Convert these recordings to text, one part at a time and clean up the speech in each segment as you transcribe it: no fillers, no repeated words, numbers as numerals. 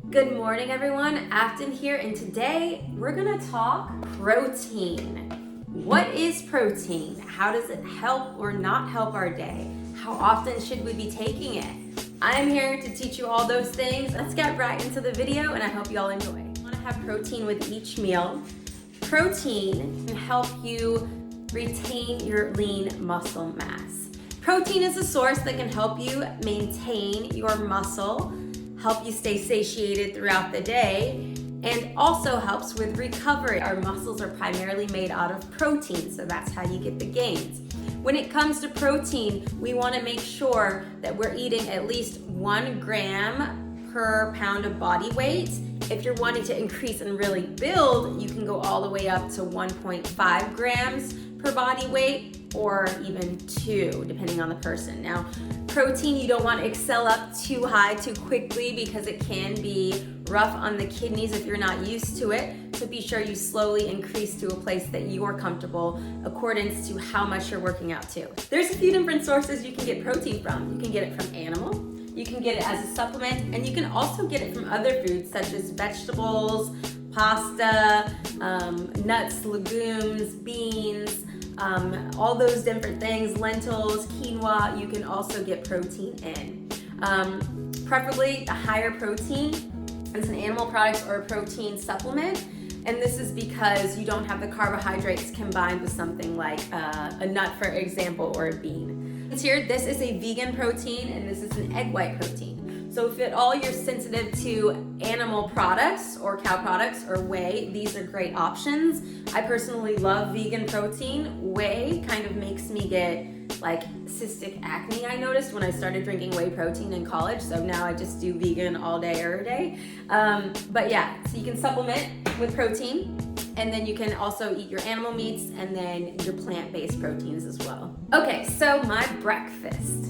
Good morning, everyone. Afton here, and today we're gonna talk protein. What is protein? How does it help or not help our day? How often should we be taking it? I'm here to teach you all those things. Let's get right into the video, and I hope you all enjoy. You wanna have protein with each meal. Protein can help you retain your lean muscle mass. Protein is a source that can help you maintain your muscle, help you stay satiated throughout the day, and also helps with recovery. Our muscles are primarily made out of protein, so that's how you get the gains. When it comes to protein, we want to make sure that we're eating at least 1 gram per pound of body weight. If you're wanting to increase and really build, you can go all the way up to 1.5 grams per body weight, or even 2, depending on the person. Now, protein, you don't want to excel up too high too quickly because it can be rough on the kidneys if you're not used to it. So be sure you slowly increase to a place that you are comfortable according to how much you're working out to. There's a few different sources you can get protein from. You can get it from animal, you can get it as a supplement, and you can also get it from other foods such as vegetables, pasta, nuts, legumes, beans, all those different things, lentils, quinoa. You can also get protein in. Preferably a higher protein as an animal product or a protein supplement. And this is because you don't have the carbohydrates combined with something like a nut, for example, or a bean. Here, this is a vegan protein and this is an egg white protein. So if at all you're sensitive to animal products or cow products or whey, these are great options. I personally love vegan protein. Whey kind of makes me get like cystic acne, I noticed when I started drinking whey protein in college. So now I just do vegan all day, every day. But yeah, so you can supplement with protein, and then you can also eat your animal meats and then your plant-based proteins as well. Okay, so my breakfast.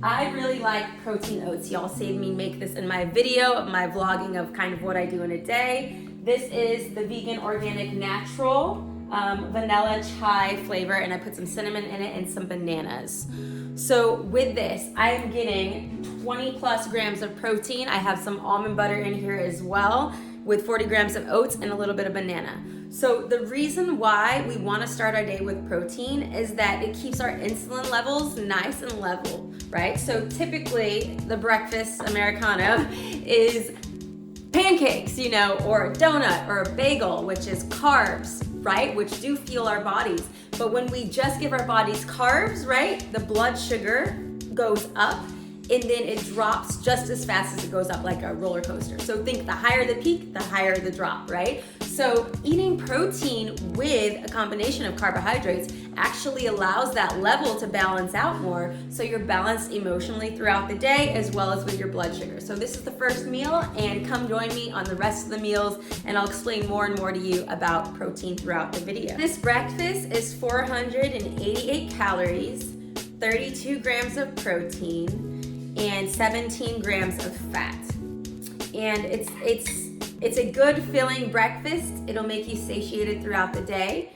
I really like protein oats. Y'all saved me make this in my video of my vlogging of kind of what I do in a day. This is the vegan organic natural vanilla chai flavor, and I put some cinnamon in it and some bananas. So with this, I am getting 20 plus grams of protein. I have some almond butter in here as well with 40 grams of oats and a little bit of banana. So the reason why we want to start our day with protein is that it keeps our insulin levels nice and level, right? So typically the breakfast Americano is pancakes, or a donut or a bagel, which is carbs, right? Which do fuel our bodies. But when we just give our bodies carbs, right, the blood sugar goes up and then it drops just as fast as it goes up, like a roller coaster. So think the higher the peak, the higher the drop, right? So eating protein with a combination of carbohydrates actually allows that level to balance out more, so you're balanced emotionally throughout the day as well as with your blood sugar. So this is the first meal, and come join me on the rest of the meals and I'll explain more and more to you about protein throughout the video. This breakfast is 488 calories, 32 grams of protein, and 17 grams of fat. And it's a good filling breakfast. It'll make you satiated throughout the day.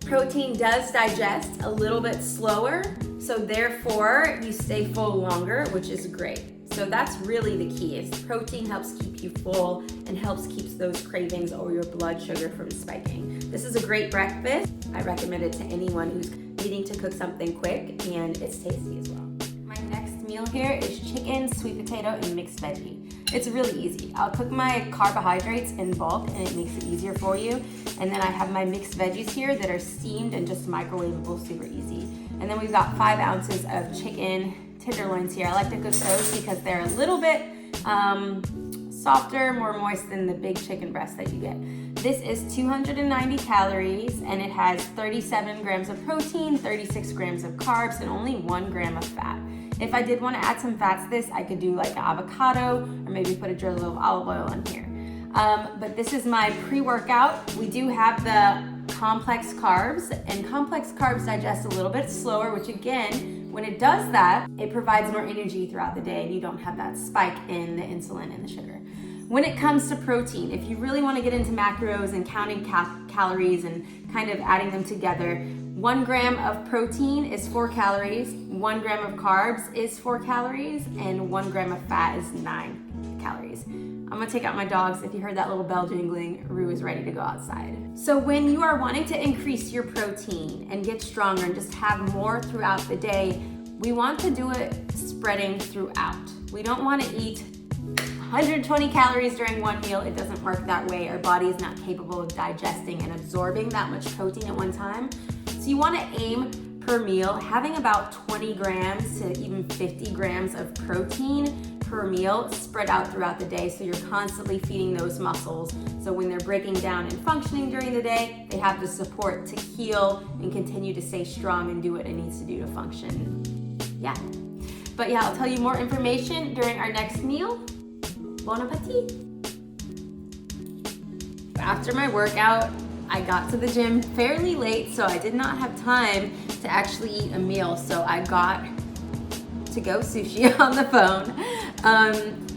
Protein does digest a little bit slower, so therefore you stay full longer, which is great. So that's really the key, is protein helps keep you full and helps keep those cravings or your blood sugar from spiking. This is a great breakfast. I recommend it to anyone who's needing to cook something quick, and it's tasty as well. My next meal here is chicken, sweet potato, and mixed veggie. It's really easy. I'll cook my carbohydrates in bulk and it makes it easier for you. And then I have my mixed veggies here that are steamed and just microwavable, super easy. And then we've got 5 ounces of chicken tenderloins here. I like to cook those because they're a little bit softer, more moist than the big chicken breast that you get. This is 290 calories and it has 37 grams of protein, 36 grams of carbs, and only 1 gram of fat. If I did want to add some fats to this, I could do like an avocado or maybe put a drizzle of olive oil in here. But this is my pre-workout. We do have the complex carbs, and complex carbs digest a little bit slower, which again, when it does that, it provides more energy throughout the day and you don't have that spike in the insulin and the sugar. When it comes to protein, if you really want to get into macros and counting calories and kind of adding them together, 1 gram of protein is 4 calories, 1 gram of carbs is 4 calories, and 1 gram of fat is 9 calories. I'm gonna take out my dogs. If you heard that little bell jingling, Rue is ready to go outside. So when you are wanting to increase your protein and get stronger and just have more throughout the day, we want to do it spreading throughout. We don't want to eat 120 calories during one meal. It doesn't work that way. Our body is not capable of digesting and absorbing that much protein at one time. So you want to aim per meal, having about 20 grams to even 50 grams of protein per meal spread out throughout the day, so you're constantly feeding those muscles. So when they're breaking down and functioning during the day, they have the support to heal and continue to stay strong and do what it needs to do to function. Yeah. But yeah, I'll tell you more information during our next meal. Bon appetit. After my workout, I got to the gym fairly late, so I did not have time to actually eat a meal. So I got to-go sushi on the phone.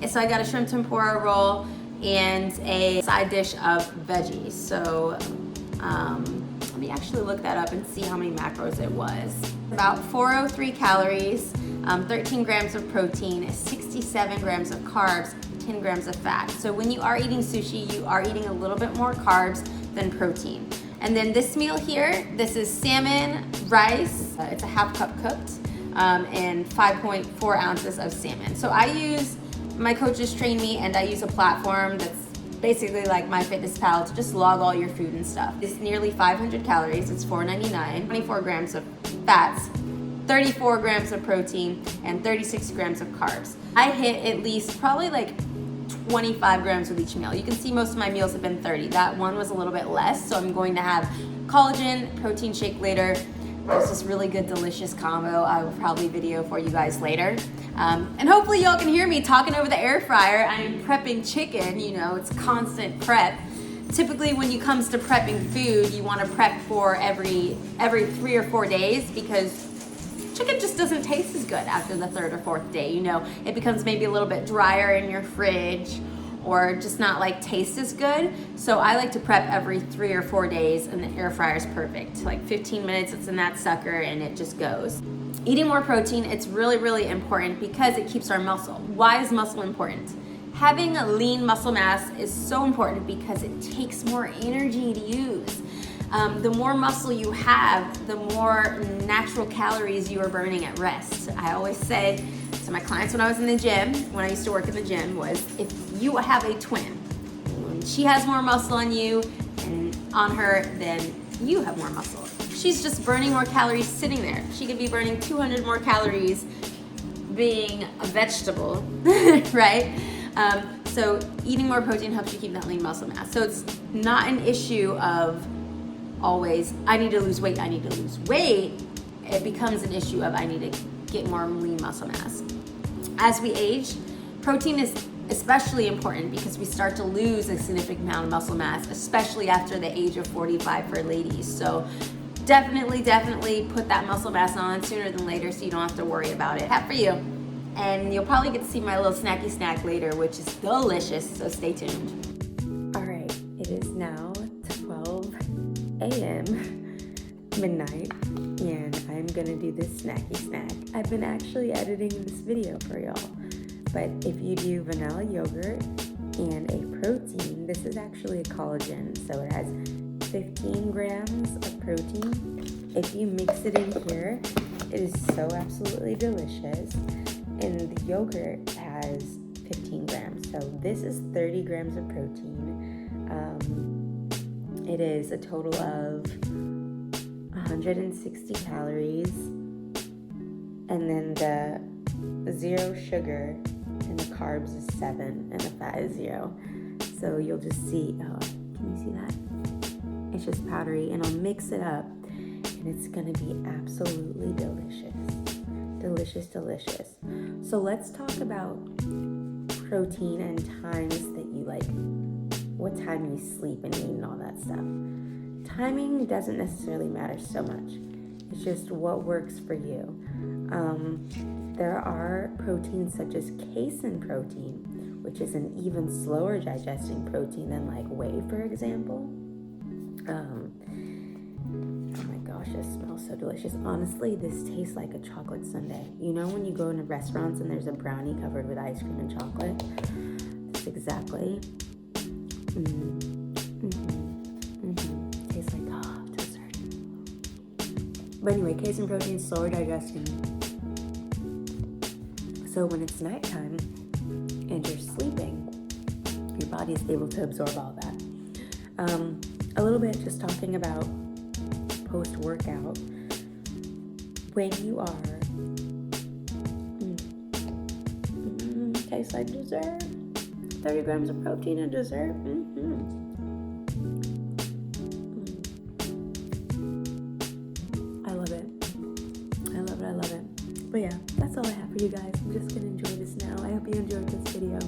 So I got a shrimp tempura roll and a side dish of veggies. So let me actually look that up and see how many macros it was. About 403 calories, 13 grams of protein, 67 grams of carbs, 10 grams of fat. So when you are eating sushi, you are eating a little bit more carbs than protein. And then this meal here, this is salmon, rice, it's a half cup cooked, and 5.4 ounces of salmon. So my coaches train me, and I use a platform that's basically like MyFitnessPal to just log all your food and stuff. It's nearly 500 calories, it's $4.99, 24 grams of fats, 34 grams of protein, and 36 grams of carbs. I hit at least probably like 25 grams with each meal. You can see most of my meals have been 30. That one was a little bit less, so I'm going to have collagen, protein shake later. There's this really good, delicious combo I will probably video for you guys later. And hopefully y'all can hear me talking over the air fryer. I am prepping chicken, it's constant prep. Typically when it comes to prepping food, you want to prep for every 3 or 4 days, because chicken just doesn't taste as good after the 3rd or 4th day. It becomes maybe a little bit drier in your fridge, or just not taste as good. So I like to prep every 3 or 4 days, and the air fryer is perfect. Like 15 minutes, it's in that sucker and it just goes. Eating more protein, it's really, really important because it keeps our muscle. Why is muscle important? Having a lean muscle mass is so important because it takes more energy to use. The more muscle you have, the more natural calories you are burning at rest. I always say to my clients when I was in the gym, when I used to work in the gym, was if you have a twin, when she has more muscle on you and on her, then you have more muscle. She's just burning more calories sitting there. She could be burning 200 more calories being a vegetable, right? So eating more protein helps you keep that lean muscle mass. So it's not an issue of always, I need to lose weight, I need to lose weight. It becomes an issue of I need to get more lean muscle mass. As we age, protein is especially important because we start to lose a significant amount of muscle mass, especially after the age of 45 for ladies. So definitely put that muscle mass on sooner than later so you don't have to worry about it. Hat for you. And you'll probably get to see my little snacky snack later, which is delicious, so stay tuned. All right, it is now 12 a.m. midnight, and I'm gonna do this snacky snack. I've been actually editing this video for y'all, but if you do vanilla yogurt and a protein, this is actually a collagen, so it has 15 grams of protein. If you mix it in here, it is so absolutely delicious. And the yogurt has 15 grams, so this is 30 grams of protein. It is a total of 160 calories, and then the 0 sugar and the carbs is 7 and the fat is 0. So you'll just see, can you see that? It's just powdery, and I'll mix it up and it's gonna be absolutely delicious. Delicious. So let's talk about protein and times that you what time you sleep and eat and all that stuff. Timing doesn't necessarily matter so much. It's just what works for you. There are proteins such as casein protein, which is an even slower digesting protein than whey, for example. Oh my gosh, this smells so delicious. Honestly, this tastes like a chocolate sundae. When you go into restaurants and there's a brownie covered with ice cream and chocolate? tastes exactly. Tastes like dessert. But anyway, casein protein, slower digestion. So when it's nighttime and you're sleeping, your body is able to absorb all that. A little bit just talking about post-workout. When you are, tastes like dessert. 30 grams of protein in dessert. I love it. I love it. But yeah, that's all I have for you guys. I'm just gonna enjoy this now. I hope you enjoyed this video.